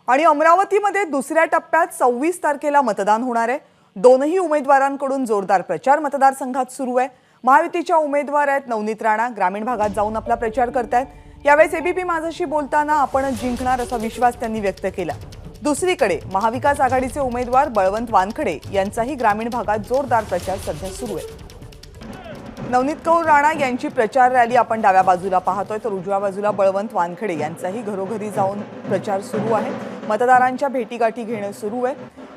आणि अमरावतीमध्ये दुसऱ्या टप्प्यात 26 तारखेला मतदान होणार आहे। दोनही उमेदवारांकडून जोरदार प्रचार मतदारसंघात सुरू आहे। महायुतीच्या उमेदवार आहेत नवनीत राणा, ग्रामीण भागात जाऊन आपला प्रचार करतायत। यावेळेस एबीपी माझाशी बोलताना आपण जिंकणार असा विश्वास त्यांनी व्यक्त केला। दुसरीकडे महाविकास आघाडीचे उमेदवार बळवंत वानखडे यांचाही ग्रामीण भागात जोरदार प्रचार सध्या सुरू आहे। नवनीत कौर राणा यांची प्रचार रॅली आपण डाव्या बाजूला पाहतोय, तर उजव्या बाजूला बळवंत वानखडे यांचाही घरोघरी जाऊन प्रचार सुरू आहे। मतदारांच्या भेटीगाठी घेणं सुरू आहे।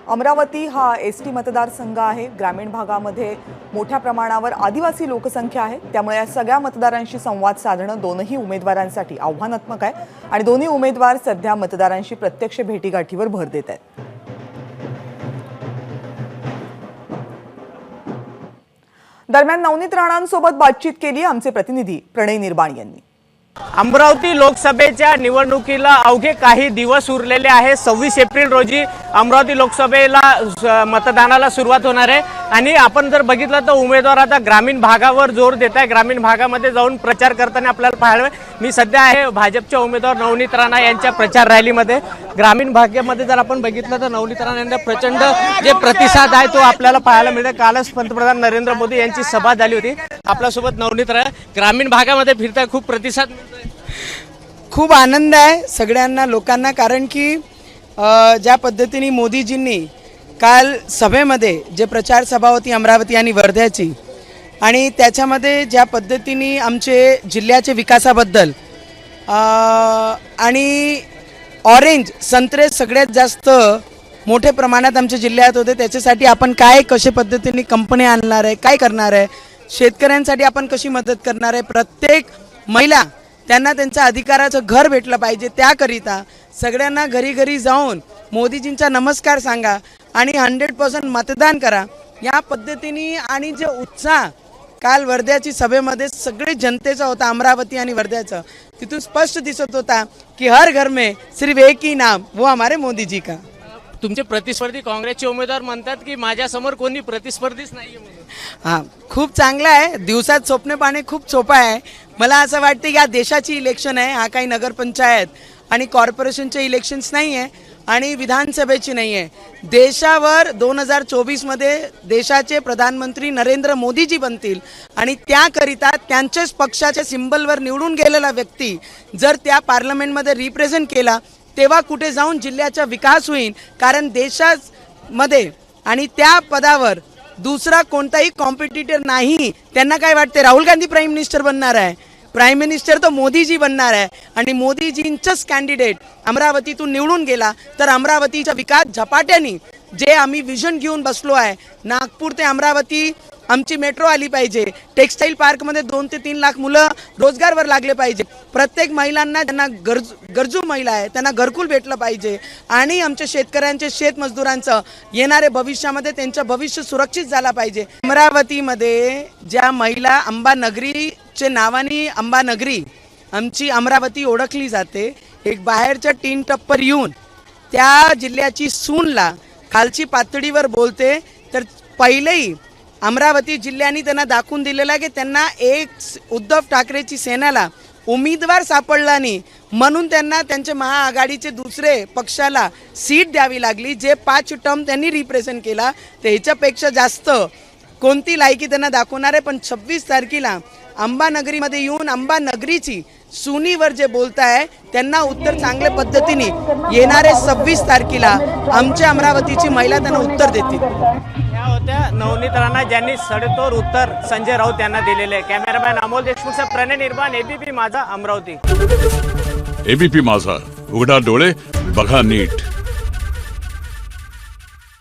अमरावती हा एसटी मतदारसंघ आहे। ग्रामीण भागामध्ये मोठ्या प्रमाणावर आदिवासी लोकसंख्या आहे, त्यामुळे या सगळ्या मतदारांशी संवाद साधणं दोनही उमेदवारांसाठी आव्हानात्मक आहे आणि दोन्ही उमेदवार सध्या मतदारांशी प्रत्यक्ष भेटीगाठीवर भर देत आहेत। दरम्यान नवनीत राणांसोबत बातचीत केली आमचे प्रतिनिधी प्रणय निर्बाण यांनी। अमरावती लोकसभेच्या निवडणुकीला अवघे काही दिवस उरलेले आहे। 26 एप्रिल रोजी अमरावती लोकसभेला मतदानाला सुरुवात होणार आहे आणि आपण जर बघितलं तर उमेदवार आता ग्रामीण भागावर जोर देत आहे। ग्रामीण भागामध्ये जाऊन प्रचार करताना आपल्याला पाहायला मी सध्या आहे भाजपच्या उमेदवार नवनीत राणा यांच्या प्रचार रॅलीमध्ये। ग्रामीण भागामध्ये जर आपण बघितलं तर नवनीत राणा यांना प्रचंड जे प्रतिसाद आहे तो आपल्याला पाहायला मिळतो। कालच पंतप्रधान नरेंद्र मोदी यांची सभा झाली होती। आपल्यासोबत नवनीत राणा, ग्रामीण भागामध्ये फिरता खूप प्रतिसाद, खूप आनंद आहे सगळ्यांना लोकांना, कारण की ज्या पद्धतीने मोदीजींनी काल सभेमध्ये जे प्रचार सभा होती अमरावती आणि वर्ध्याची, आणि त्याच्यामध्ये ज्या पद्धतीने आमचे जिल्ह्याचे विकासाबद्दल आणि ऑरेंज संत्रे सगळ्यात जास्त मोठ्या प्रमाणात आमच्या जिल्ह्यात होते, त्याच्यासाठी आपण काय कशा पद्धतीने कंपनी आणणार आहे, काय करणार आहे, शेतकऱ्यांसाठी आपण कशी मदत करणार आहे, प्रत्येक महिला त्यांना त्यांच्या अधिकाराचं घर भेटलं पाहिजे, त्याकरिता सगळ्यांना घरी घरी जाऊन मोदीजींचा नमस्कार सांगा आणि 100% मतदान करा या पद्धतीने। आणि जे उत्साह काल वर्ध्याची सभेमध्ये सगळे जनतेचा होता, अमरावती आणि वर्ध्याचा, तिथून स्पष्ट दिसत होता की हर घर में सिर्फ एक ही नाम, वो हमारे मोदी जी का। तुमचे प्रतिस्पर्धी काँग्रेसचे उमेदवार म्हणतात की माझ्यासमोर कोणी प्रतिस्पर्धीच नाहीये म्हणून। हां, खूप चांगलं आहे। दिवसात स्वप्न पाहणे खूप सोपं आहे। मला असं वाटतं की या देशाची इलेक्शन आहे, हा काही नगरपंचायत आणि कॉर्पोरेशनचे इलेक्शन्स नाही आहे आणि विधानसभेची नाही आहे। देशावर 2024मध्ये देशाचे प्रधानमंत्री नरेंद्र मोदीजी बनतील आणि त्याकरिता त्यांच्याच पक्षाच्या सिंबलवर निवडून गेलेला व्यक्ती जर त्या पार्लमेंटमध्ये रिप्रेझेंट केला तेव्हा कुठे जाऊन जिल्ह्याचा विकास होईल, कारण देशामध्ये आणि त्या पदावर दुसरा कोणताही कॉम्पिटिटर नाही। त्यांना काय वाटते राहुल गांधी प्राईम मिनिस्टर बनणार आहे, प्राईम मिनिस्टर तो मोदीजी बनणार आहे आणि मोदीजींचंच कॅन्डिडेट अमरावतीतून निवडून गेला तर अमरावतीचा विकास झपाट्याने जे आम्ही विजन घेऊन बसलो आहे, नागपूर ते अमरावती आमची मेट्रो आली पाहिजे, टेक्सटाईल पार्कमध्ये 2 ते 3 लाख मुलं रोजगारवर लागले पाहिजे, प्रत्येक महिलांना त्यांना गरजू महिला आहे त्यांना घरकुल भेटलं पाहिजे आणि आमच्या शेतकऱ्यांचे शेतमजदूरांचं येणारे भविष्यामध्ये त्यांचं भविष्य सुरक्षित झाला पाहिजे। अमरावतीमध्ये ज्या महिला अंबानगरीचे नावाने अंबानगरी आमची अमरावती ओळखली जाते, एक बाहेरच्या 3 टप्पर येऊन त्या जिल्ह्याची सूनला खालची पातळीवर बोलते, तर पहिलेही अमरावती जिल्ह्याने त्यांना दाखवून दिलेला की त्यांना एक उद्धव ठाकरेची सेनेला उमेदवार सापडला नाही, म्हणून त्यांना त्यांच्या महाआघाडीचे दुसरे पक्षाला सीट द्यावी लागली, जे 5 टर्म त्यांनी रिप्रेझेंट केला। त्याच्यापेक्षा जास्त कोणती लायकी त्यांना दाखवणार आहे। पण 26 तारखेला अंबानगरीमध्ये येऊन अंबानगरीची सुनीवर जे बोलताय त्यांना उत्तर चांगल्या पद्धतीने येणारे 26 तारखेला आमच्या अमरावतीची महिला त्यांना उत्तर देतील। या होत्या नवनीत राणा ज्यांनी सडेतोड उत्तर संजय राऊत यांना दिलेले। कॅमेरामॅन अमोल देशमुख, प्रणय निर्बाण, एबीपी माझा, अमरावती। एबीपी माझा, उघडा डोळे बघा नीट।